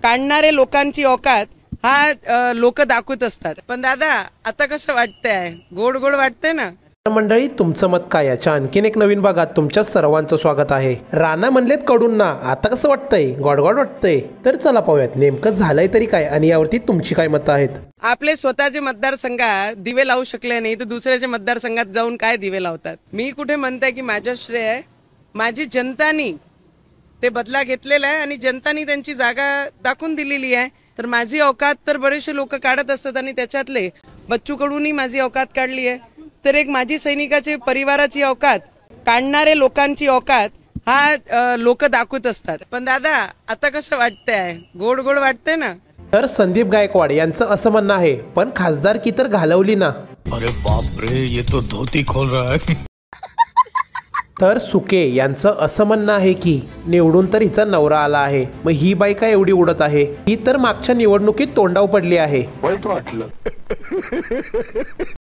काढणारे लोकांची औकात हा लोक दाखवत असतात। पण दादा आता कसं वाटतंय? गोड गोड वाटतंय ना? मंडळी, तुमचं मत काय याच्या आणखीन एक नवीन भागात तुमच्या सर्वांचं स्वागत आहे। राणा म्हणलेत कडून ना, आता कसं वाटतंय? गॉडगॉड वाटतंय? तर चला पाहूयात नेमकं झालंय तरी काय आणि यावरती तुमची काय मतं आहेत। आपले स्वतःचे मतदारसंघात दिवे लावू शकले नाही तर दुसऱ्याच्या मतदारसंघात जाऊन काय दिवे लावतात? मी कुठे म्हणताय की माझं श्रेय आहे? माझी जनतानी ते बदला घेतलेला आहे आणि जनतानी त्यांची जागा दाखवून दिलेली आहे। तर माझी औकात तर बरेचसे लोक काढत असतात आणि त्याच्यातले बच्चू कडूंनी माझी औकात काढली आहे। तर एक माजी सैनिकाचे परिवाराची औकात, काढणारे लोकांची औकात हा लोक दाखवत असतात। पण दादा आता कसं वाटतंय? गोड गोड वाटतंय ना? तर संदीप गायकवाड यांचं असं म्हणणं आहे, पण खासदारकी तर घालवली ना। अरे बाप रे, ये तो धोती खोल रहा है। तर सुके यांचं असं म्हणणं आहे की निवडून तर हिचा नवरा आला आहे, मग ही बाई काय एवढी उडत आहे? ही तर मागच्या निवडणुकीत तोंडाव पडली आहे। वाईट वाटलं।